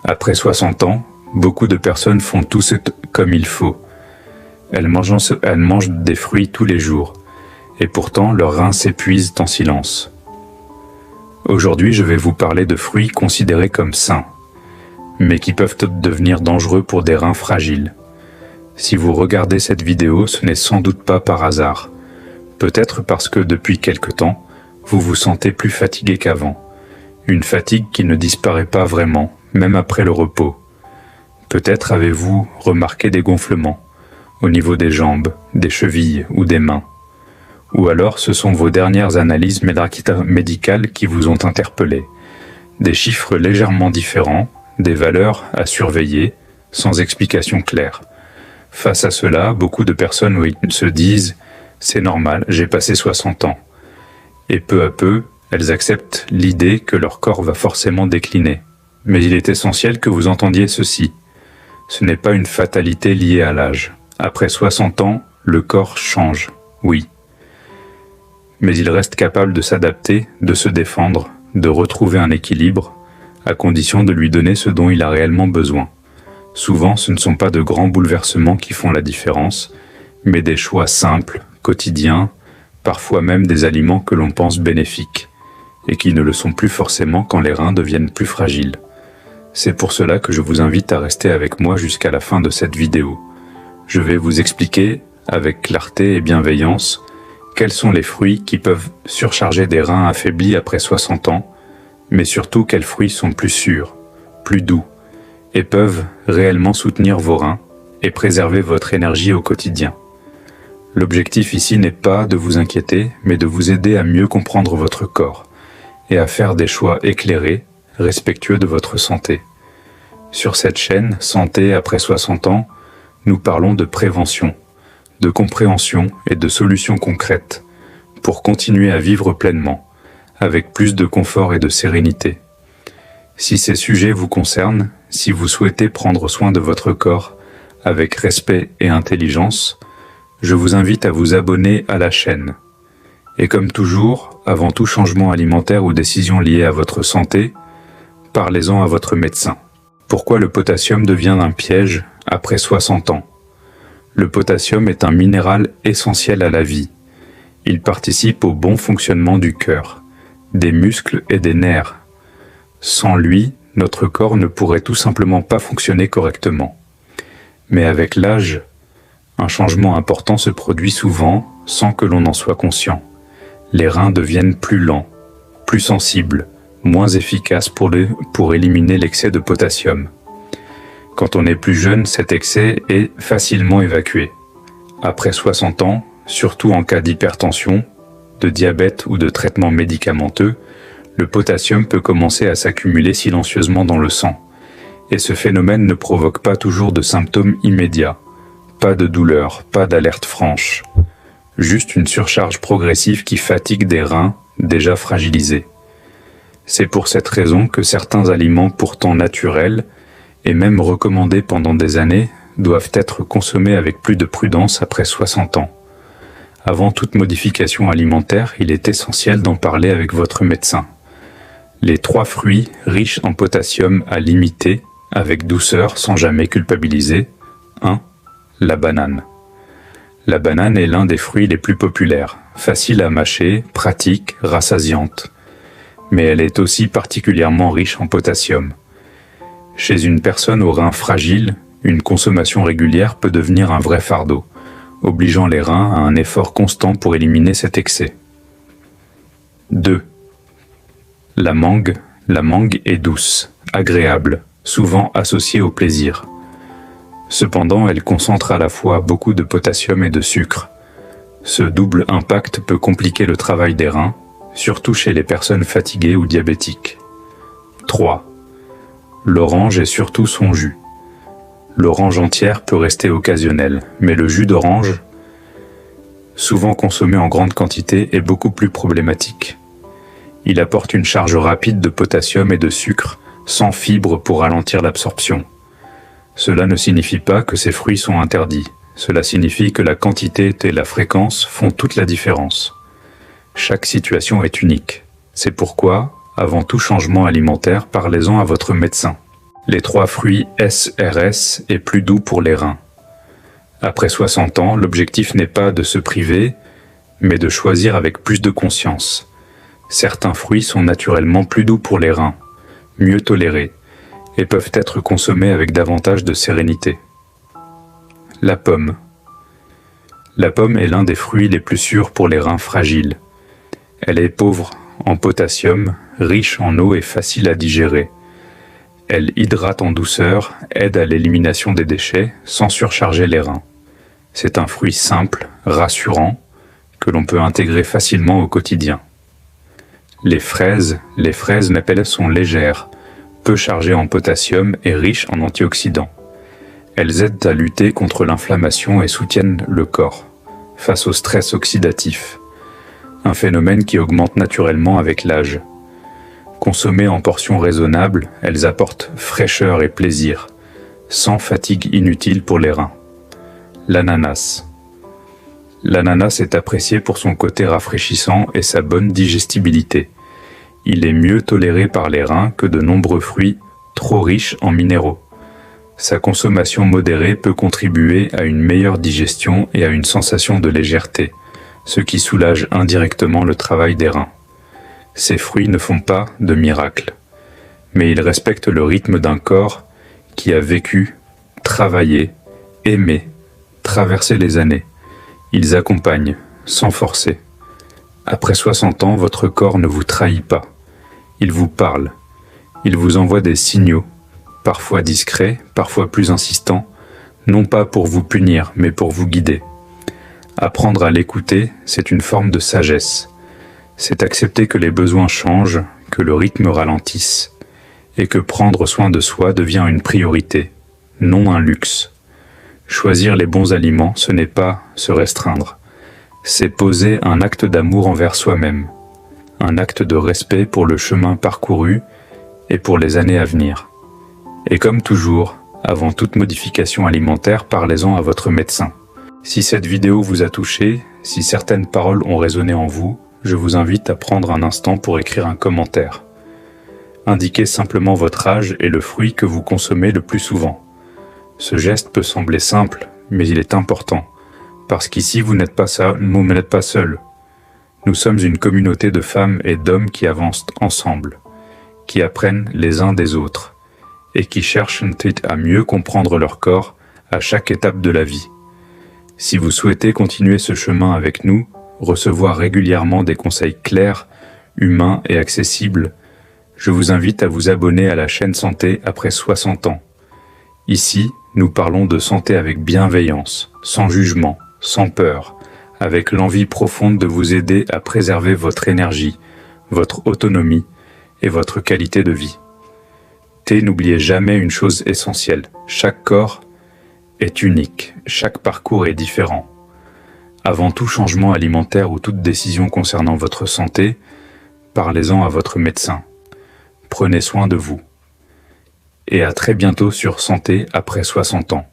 Après 60 ans, beaucoup de personnes font tout comme il faut. Elles mangent des fruits tous les jours, et pourtant leurs reins s'épuisent en silence. Aujourd'hui, je vais vous parler de fruits considérés comme sains, mais qui peuvent devenir dangereux pour des reins fragiles. Si vous regardez cette vidéo, ce n'est sans doute pas par hasard. Peut-être parce que depuis quelque temps, vous vous sentez plus fatigué qu'avant. Une fatigue qui ne disparaît pas vraiment, même après le repos. Peut-être avez-vous remarqué des gonflements au niveau des jambes, des chevilles ou des mains. Ou alors ce sont vos dernières analyses médicales qui vous ont interpellé. Des chiffres légèrement différents, des valeurs à surveiller, sans explication claire. Face à cela, beaucoup de personnes se disent « c'est normal, j'ai passé 60 ans ». Et peu à peu, elles acceptent l'idée que leur corps va forcément décliner. Mais il est essentiel que vous entendiez ceci. Ce n'est pas une fatalité liée à l'âge. Après 60 ans, le corps change, oui. Mais il reste capable de s'adapter, de se défendre, de retrouver un équilibre, à condition de lui donner ce dont il a réellement besoin. Souvent, ce ne sont pas de grands bouleversements qui font la différence, mais des choix simples, quotidiens, parfois même des aliments que l'on pense bénéfiques, et qui ne le sont plus forcément quand les reins deviennent plus fragiles. C'est pour cela que je vous invite à rester avec moi jusqu'à la fin de cette vidéo. Je vais vous expliquer, avec clarté et bienveillance, quels sont les fruits qui peuvent surcharger des reins affaiblis après 60 ans, mais surtout quels fruits sont plus sûrs, plus doux, et peuvent réellement soutenir vos reins et préserver votre énergie au quotidien. L'objectif ici n'est pas de vous inquiéter, mais de vous aider à mieux comprendre votre corps et à faire des choix éclairés, respectueux de votre santé. Sur cette chaîne, Santé après 60 ans, nous parlons de prévention, de compréhension et de solutions concrètes pour continuer à vivre pleinement, avec plus de confort et de sérénité. Si ces sujets vous concernent, si vous souhaitez prendre soin de votre corps avec respect et intelligence, je vous invite à vous abonner à la chaîne. Et comme toujours, avant tout changement alimentaire ou décision liée à votre santé, parlez-en à votre médecin. Pourquoi le potassium devient un piège après 60 ans? Le potassium est un minéral essentiel à la vie. Il participe au bon fonctionnement du cœur, des muscles et des nerfs. Sans lui, notre corps ne pourrait tout simplement pas fonctionner correctement. Mais avec l'âge, un changement important se produit souvent sans que l'on en soit conscient. Les reins deviennent plus lents, plus sensibles, moins efficaces pour éliminer l'excès de potassium. Quand on est plus jeune, cet excès est facilement évacué. Après 60 ans, surtout en cas d'hypertension, de diabète ou de traitement médicamenteux, le potassium peut commencer à s'accumuler silencieusement dans le sang. Et ce phénomène ne provoque pas toujours de symptômes immédiats. Pas de douleur, pas d'alerte franche. Juste une surcharge progressive qui fatigue des reins déjà fragilisés. C'est pour cette raison que certains aliments pourtant naturels, et même recommandés pendant des années, doivent être consommés avec plus de prudence après 60 ans. Avant toute modification alimentaire, il est essentiel d'en parler avec votre médecin. Les 3 fruits riches en potassium à limiter, avec douceur sans jamais culpabiliser. 1. La banane. La banane est l'un des fruits les plus populaires, facile à mâcher, pratique, rassasiante. Mais elle est aussi particulièrement riche en potassium. Chez une personne aux reins fragiles, une consommation régulière peut devenir un vrai fardeau, obligeant les reins à un effort constant pour éliminer cet excès. 2. La mangue. La mangue est douce, agréable, souvent associée au plaisir. Cependant, elle concentre à la fois beaucoup de potassium et de sucre. Ce double impact peut compliquer le travail des reins, surtout chez les personnes fatiguées ou diabétiques. 3. L'orange et surtout son jus. L'orange entière peut rester occasionnelle, mais le jus d'orange, souvent consommé en grande quantité, est beaucoup plus problématique. Il apporte une charge rapide de potassium et de sucre, sans fibres pour ralentir l'absorption. Cela ne signifie pas que ces fruits sont interdits. Cela signifie que la quantité et la fréquence font toute la différence. Chaque situation est unique. C'est pourquoi, avant tout changement alimentaire, parlez-en à votre médecin. Les 3 fruits SRS est plus doux pour les reins. Après 60 ans, l'objectif n'est pas de se priver, mais de choisir avec plus de conscience. Certains fruits sont naturellement plus doux pour les reins, mieux tolérés, et peuvent être consommés avec davantage de sérénité. La pomme. La pomme est l'un des fruits les plus sûrs pour les reins fragiles. Elle est pauvre en potassium, riche en eau et facile à digérer. Elle hydrate en douceur, aide à l'élimination des déchets sans surcharger les reins. C'est un fruit simple, rassurant, que l'on peut intégrer facilement au quotidien. Les fraises n'appellent sont légères, peu chargées en potassium et riches en antioxydants. Elles aident à lutter contre l'inflammation et soutiennent le corps face au stress oxydatif, un phénomène qui augmente naturellement avec l'âge. Consommées en portions raisonnables, elles apportent fraîcheur et plaisir, sans fatigue inutile pour les reins. L'ananas. L'ananas est apprécié pour son côté rafraîchissant et sa bonne digestibilité. Il est mieux toléré par les reins que de nombreux fruits trop riches en minéraux. Sa consommation modérée peut contribuer à une meilleure digestion et à une sensation de légèreté, ce qui soulage indirectement le travail des reins. Ces fruits ne font pas de miracles, mais ils respectent le rythme d'un corps qui a vécu, travaillé, aimé, traversé les années. Ils accompagnent, sans forcer. Après 60 ans, votre corps ne vous trahit pas. Il vous parle. Il vous envoie des signaux, parfois discrets, parfois plus insistants, non pas pour vous punir, mais pour vous guider. Apprendre à l'écouter, c'est une forme de sagesse. C'est accepter que les besoins changent, que le rythme ralentisse, et que prendre soin de soi devient une priorité, non un luxe. Choisir les bons aliments, ce n'est pas se restreindre. C'est poser un acte d'amour envers soi-même, un acte de respect pour le chemin parcouru et pour les années à venir. Et comme toujours, avant toute modification alimentaire, parlez-en à votre médecin. Si cette vidéo vous a touché, si certaines paroles ont résonné en vous, je vous invite à prendre un instant pour écrire un commentaire. Indiquez simplement votre âge et le fruit que vous consommez le plus souvent. Ce geste peut sembler simple, mais il est important, parce qu'ici vous n'êtes pas seuls. Nous sommes une communauté de femmes et d'hommes qui avancent ensemble, qui apprennent les uns des autres, et qui cherchent à mieux comprendre leur corps à chaque étape de la vie. Si vous souhaitez continuer ce chemin avec nous, recevoir régulièrement des conseils clairs, humains et accessibles, je vous invite à vous abonner à la chaîne Santé après 60 ans. Ici, nous parlons de santé avec bienveillance, sans jugement, sans peur, avec l'envie profonde de vous aider à préserver votre énergie, votre autonomie et votre qualité de vie. N'oubliez jamais une chose essentielle, chaque corps est unique, chaque parcours est différent. Avant tout changement alimentaire ou toute décision concernant votre santé, parlez-en à votre médecin. Prenez soin de vous. Et à très bientôt sur Santé après 60 ans.